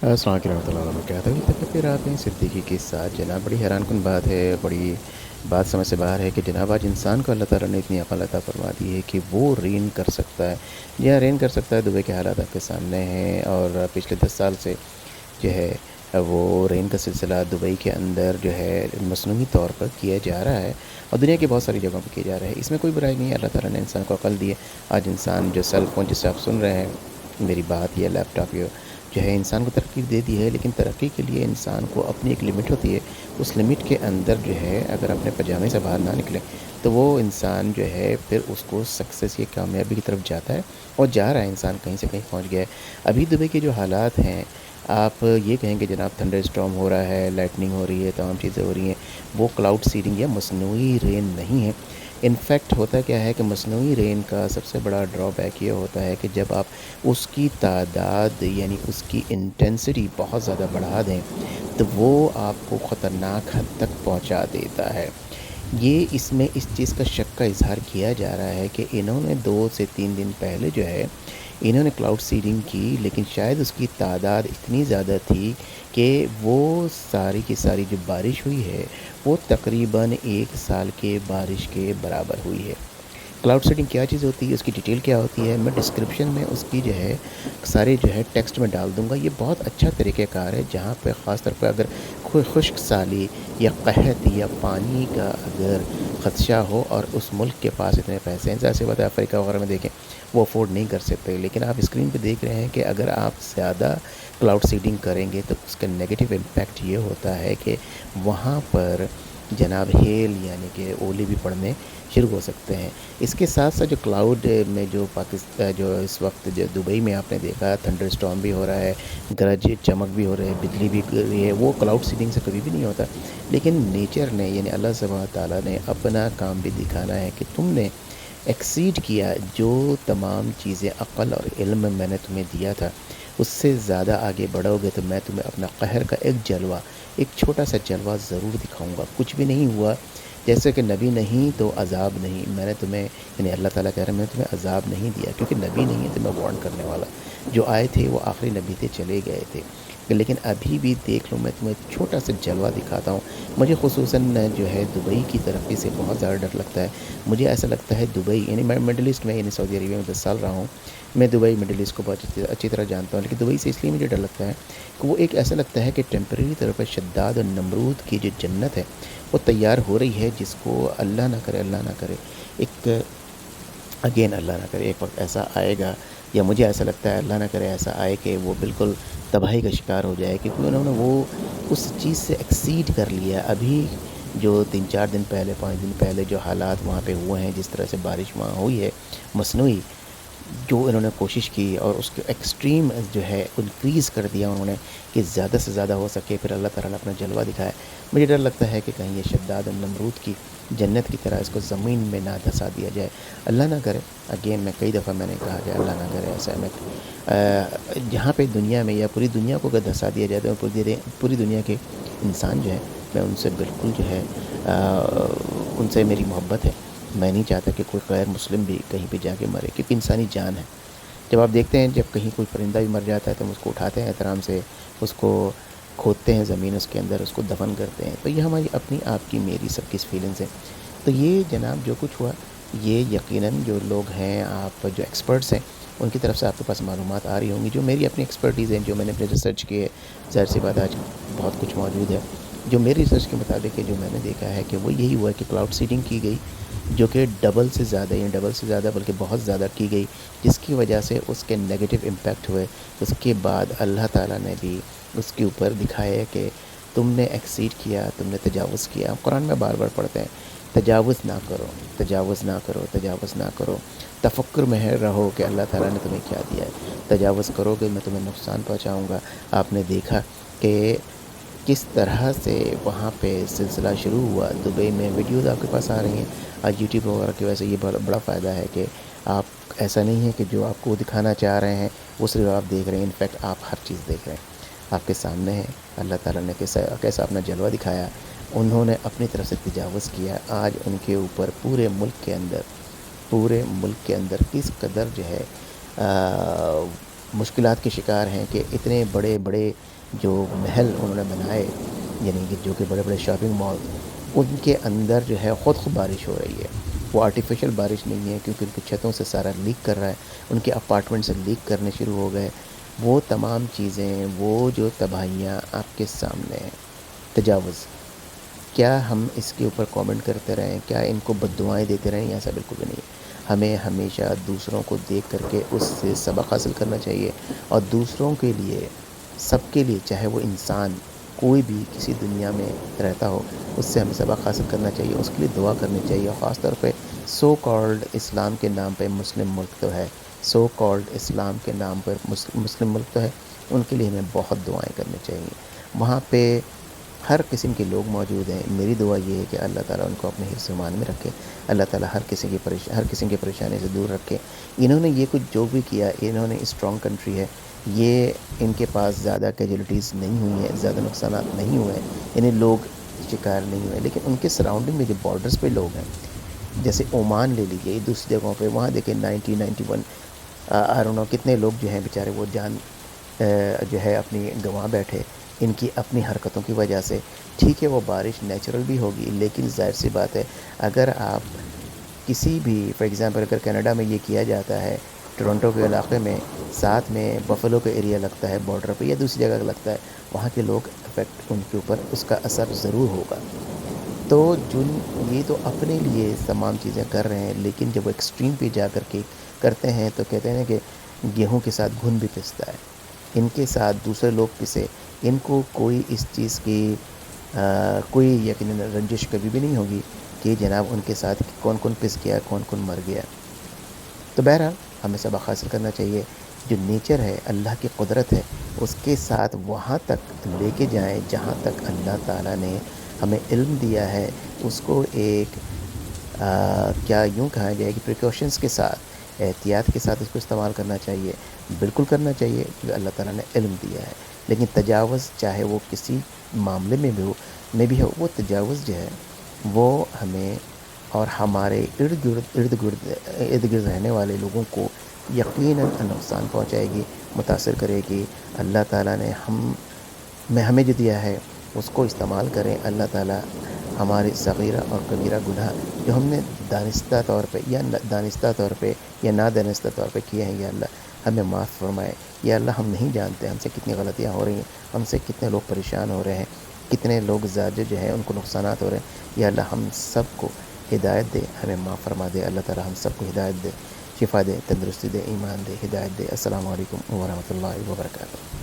अस्सलाम वालेकुम रहमतुल्लाहि व बरकातहू। तफक्कुर रात सिद्दीकी के साथ जनाब बड़ी हैरानकुन बात है, बड़ी बात समझ से बाहर है कि जनाब आज इंसान को अल्लाह ताला ने इतनी अक़ल अता फरमा दी है कि वो रेन कर सकता है। जी हाँ, रेन कर सकता है। दुबई के हालात आपके सामने हैं और पिछले 10 साल से जो है वो रेन का सिलसिला दुबई के अंदर जो है मसनूई तौर पर किया जा रहा है और दुनिया की बहुत सारी जगहों पर किया जा रहा है। इसमें कोई बुराई नहीं है। अल्लाह ताला ने इंसान को अक़ल दी है। आज इंसान जो सेल फ़ोन जिससे आप सुन रहे हैं मेरी बात, या लैपटॉप, या जो है इंसान को तरक्की दे दी है, लेकिन तरक्की के लिए इंसान को अपनी एक लिमिट होती है। उस लिमिट के अंदर जो है अगर अपने पजामे से बाहर ना निकले तो वो इंसान जो है फिर उसको सक्सेस या कामयाबी की तरफ जाता है और जा रहा है। इंसान कहीं से कहीं पहुंच गया है। अभी दुबई के जो हालात हैं, आप ये कहेंगे जनाब थंडर स्टॉर्म हो रहा है, लाइटनिंग हो रही है, तमाम चीज़ें हो रही हैं, वो क्लाउड सीडिंग या मसनूई रेन नहीं है। इनफैक्ट होता क्या है कि मसनूई रेन का सबसे बड़ा ड्रॉबैक ये होता है कि जब आप उसकी तादाद यानी उसकी इंटेंसिटी बहुत ज़्यादा बढ़ा दें तो वो आपको ख़तरनाक हद तक पहुंचा देता है। ये इसमें इस चीज़ का शक का इज़हार किया जा रहा है कि इन्होंने 2 से 3 दिन पहले जो है इन्होंने क्लाउड सीडिंग की, लेकिन शायद उसकी तादाद इतनी ज़्यादा थी कि वो सारी की सारी जो बारिश हुई है वो तकरीबन 1 साल के बारिश के बराबर हुई है। क्लाउड सीडिंग क्या चीज़ होती है, उसकी डिटेल क्या होती है, मैं डिस्क्रिप्शन में उसकी जो है सारे जो है टेक्स्ट में डाल दूँगा। ये बहुत अच्छा तरीक़ेकार है जहाँ पे ख़ास तौर पे अगर कोई खुश्क साली या क़हत या पानी का अगर ख़दशा हो और उस मुल्क के पास इतने पैसे हैं, ज़ाहिर सी बात है अफ्रीका वगैरह में देखें वो अफोर्ड नहीं कर सकते। लेकिन आप स्क्रीन पे देख रहे हैं कि अगर आप ज़्यादा क्लाउड सीडिंग करेंगे तो उसका नेगेटिव इम्पैक्ट ये होता है कि वहाँ पर जनाब हेल यानी कि ओले भी पड़ने शुरू हो सकते हैं। इसके साथ साथ जो क्लाउड में जो जो इस वक्त जो दुबई में आपने देखा थंडर स्टॉर्म भी हो रहा है, गरज चमक भी हो रही है, बिजली भी गिर रही है, वो क्लाउड सीडिंग से कभी भी नहीं होता। लेकिन नेचर ने यानी अल्लाह सुब्हानहू व तआला ने अपना काम भी दिखाना है कि तुमने एक्सीड किया, जो तमाम चीज़ें अक़ल और इल्म मैंने तुम्हें दिया था उससे ज़्यादा आगे बढ़ोगे तो मैं तुम्हें अपना कहर का एक जलवा, एक छोटा सा जलवा ज़रूर दिखाऊंगा। कुछ भी नहीं हुआ, जैसे कि नबी नहीं तो अज़ाब नहीं। मैंने तुम्हें यानी अल्लाह ताला कह रहा है मैंने तुम्हें अज़ाब नहीं दिया क्योंकि नबी नहीं है तुम्हें वार्न करने वाला। जो आए थे वो आखिरी नबी थे, चले गए थे, लेकिन अभी भी देख लो मैं तुम्हें छोटा सा जलवा दिखाता हूँ। मुझे ख़ुसूसन जो है दुबई की तरक्की से बहुत ज़्यादा डर लगता है। मुझे ऐसा लगता है दुबई यानी मैं मिडल ईस्ट में यानी सऊदी अरबिया में 10 साल रहा हूँ। मैं दुबई मिडल ईस्ट को बहुत अच्छी तरह जानता हूँ, लेकिन दुबई से इसलिए मुझे डर लगता है कि वो एक ऐसा लगता है कि टेम्परेरी तौर पर शद्दाद और नमरूद की जो जन्नत है वो तैयार हो रही है, जिसको अल्लाह ना करे, अल्लाह ना करे, एक अगेन अल्लाह ना करे एक वक्त ऐसा आएगा, या मुझे ऐसा लगता है अल्लाह ना करे ऐसा आए कि वो बिल्कुल तबाही का शिकार हो जाए, क्योंकि उन्होंने वो उस चीज़ से एक्सीड कर लिया। अभी जो 3-4 दिन पहले 5 दिन पहले जो हालात वहाँ पे हुए हैं, जिस तरह से बारिश वहाँ हुई है मसनूई, जो इन्होंने कोशिश की और उसके एक्सट्रीम जो है इंक्रीज़ कर दिया उन्होंने कि ज़्यादा से ज़्यादा हो सके, फिर अल्लाह ताला ने अपना जलवा दिखाया। मुझे डर लगता है कि कहीं ये शद्दाद और नमरूद की जन्नत की तरह इसको ज़मीन में ना धंसा दिया जाए। अल्लाह ना करे, अगेन मैं कई दफ़ा मैंने कहा कि अल्लाह ना करे ऐसा। मैं जहाँ पे दुनिया में या पूरी दुनिया को अगर धंसा दिया जाए तो पूरी दुनिया के इंसान जो है मैं उनसे बिल्कुल जो है उनसे मेरी मोहब्बत है। मैं नहीं चाहता कि कोई गैर मुस्लिम भी कहीं पे जाके मरे, क्योंकि इंसानी जान है। जब आप देखते हैं जब कहीं कोई परिंदा भी मर जाता है तो हम उसको उठाते हैं एहतराम से, उसको खोदते हैं ज़मीन उसके अंदर, उसको दफन करते हैं। तो ये हमारी अपनी आपकी मेरी सबकी फीलिंग्स हैं। तो ये जनाब जो कुछ हुआ ये यकीनन जो लोग हैं, आप जो एक्सपर्ट्स हैं उनकी तरफ से आपके पास मालूमात आ रही होंगी। जो मेरी अपनी एक्सपर्टीज़ हैं, जो मैंने अपने रिसर्च की है, ज़ाहिर सी बात आज बहुत कुछ मौजूद है। जो मेरी रिसर्च के मुताबिक है, जो मैंने देखा है कि वो यही हुआ कि क्लाउड सीडिंग की गई, जो कि डबल से ज़्यादा बल्कि बहुत ज़्यादा की गई, जिसकी वजह से उसके नेगेटिव इम्पैक्ट हुए। उसके बाद अल्लाह ताला ने भी उसके ऊपर दिखाया है कि तुमने एक्सीड किया, तुमने तजावुज़ किया। कुरान में बार बार पढ़ते हैं तजावुज़ ना करो, तजावुज़ ना करो, तजावुज़ ना करो। तफक्कुर में है रहो कि अल्लाह ताला ने तुम्हें क्या दिया है। तजावुज़ करोगे मैं तुम्हें नुकसान पहुँचाऊँगा। आपने देखा कि किस तरह से वहाँ पे सिलसिला शुरू हुआ। दुबई में वीडियोज़ आपके पास आ रही हैं आज यूट्यूब वगैरह की वजह से। ये बड़ा फ़ायदा है कि आप ऐसा नहीं है कि जो आपको दिखाना चाह रहे हैं वो सिर्फ आप देख रहे हैं, इनफैक्ट आप हर चीज़ देख रहे हैं, आपके सामने है। अल्लाह ताला ने कैसा अपना जलवा दिखाया, उन्होंने अपनी तरफ से तजावुज़ किया। आज उनके ऊपर पूरे मुल्क के अंदर किस कदर जो है مشکلات کے شکار ہیں کہ اتنے بڑے بڑے جو محل انہوں نے بنائے، یعنی کہ جو کہ بڑے بڑے شاپنگ مال، ان کے اندر جو ہے خود بارش ہو رہی ہے. وہ آرٹیفیشل بارش نہیں ہے، کیونکہ ان کی چھتوں سے سارا لیک کر رہا ہے، ان کے اپارٹمنٹ سے لیک کرنے شروع ہو گئے. وہ تمام چیزیں، وہ جو تباہیاں آپ کے سامنے ہیں. تجاوز، کیا ہم اس کے اوپر کامنٹ کرتے رہیں؟ کیا ان کو بد دعائیں دیتے رہیں؟ ایسا بالکل بھی نہیں. ہمیں ہمیشہ دوسروں کو دیکھ کر کے اس سے سبق حاصل کرنا چاہیے، اور دوسروں کے لیے، سب کے لیے، چاہے وہ انسان کوئی بھی کسی دنیا میں رہتا ہو، اس سے ہمیں سبق حاصل کرنا چاہیے، اس کے لیے دعا کرنی چاہیے. خاص طور پہ سو کالڈ اسلام کے نام پہ مسلم ملک تو ہے، سو کالڈ اسلام کے نام پر مسلم ملک تو ہے، ان کے لیے ہمیں بہت دعائیں کرنی چاہیے. وہاں پہ ہر قسم کے لوگ موجود ہیں. میری دعا یہ ہے کہ اللہ تعالیٰ ان کو اپنے حفظ و امان میں رکھے، اللہ تعالیٰ ہر قسم کی پریشانی سے دور رکھے. انہوں نے یہ کچھ جو بھی کیا، انہوں نے اسٹرانگ کنٹری ہے، یہ ان کے پاس زیادہ کیجولیٹیز نہیں ہوئی ہیں، زیادہ نقصانات نہیں ہوئے ہیں، یعنی لوگ شکار نہیں ہوئے. لیکن ان کے سراؤنڈنگ میں جو بارڈرز پہ لوگ ہیں، جیسے عمان لے لیجیے، دوسری جگہوں پہ، وہاں دیکھیں 1991 آئی کتنے لوگ جو ہیں بیچارے وہ جان جو ہے اپنی گنوا بیٹھے ان کی اپنی حرکتوں کی وجہ سے. ٹھیک ہے، وہ بارش نیچرل بھی ہوگی، لیکن ظاہر سی بات ہے، اگر آپ کسی بھی، فار ایگزامپل اگر کینیڈا میں یہ کیا جاتا ہے، ٹورنٹو کے علاقے میں، ساتھ میں بفلو کا ایریا لگتا ہے بارڈر پہ، یا دوسری جگہ لگتا ہے، وہاں کے لوگ افیکٹ ان کے اوپر اس کا اثر ضرور ہوگا. تو یہ تو اپنے لیے تمام چیزیں کر رہے ہیں، لیکن جب وہ ایکسٹریم پہ جا کر کے کرتے ہیں تو کہتے ہیں کہ گیہوں کے ساتھ گھن بھی پستا ہے. ان کے ساتھ دوسرے لوگ پسے، ان کو کوئی اس چیز کی کوئی یقیناً رنجش کبھی بھی نہیں ہوگی کہ جناب ان کے ساتھ کون کون پس گیا، کون کون مر گیا. تو بہرحال ہمیں سبق حاصل کرنا چاہیے. جو نیچر ہے، اللہ کی قدرت ہے، اس کے ساتھ وہاں تک لے کے جائیں جہاں تک اللہ تعالیٰ نے ہمیں علم دیا ہے. اس کو ایک کیا یوں کہا جائے کہ پریکاشنز کے ساتھ، احتیاط کے ساتھ اس کو استعمال کرنا چاہیے. بالکل کرنا چاہیے کیونکہ اللہ تعالیٰ نے علم دیا ہے. لیکن تجاوز، چاہے وہ کسی معاملے میں بھی ہو، وہ تجاوز جو ہے وہ ہمیں اور ہمارے ارد گرد رہنے والے لوگوں کو یقیناً نقصان پہنچائے گی، متاثر کرے گی. اللہ تعالیٰ نے ہمیں جو دیا ہے اس کو استعمال کریں. اللہ تعالیٰ ہمارے صغیرہ اور کبیرہ گناہ جو ہم نے دانستہ طور پہ یا دانستہ طور پہ یا نادانستہ طور پہ کیے ہیں، یا اللہ ہمیں معاف فرمائے. یا اللہ ہم نہیں جانتے ہم سے کتنی غلطیاں ہو رہی ہیں، ہم سے کتنے لوگ پریشان ہو رہے ہیں، کتنے لوگ زاجر جو ہیں ان کو نقصانات ہو رہے ہیں. یا اللہ ہم سب کو ہدایت دے، ہمیں معاف فرما دے. اللہ تعالیٰ ہم سب کو ہدایت دے، شفا دے، تندرستی دے، ایمان دے، ہدایت دے. السلام علیکم ورحمۃ اللہ وبرکاتہ.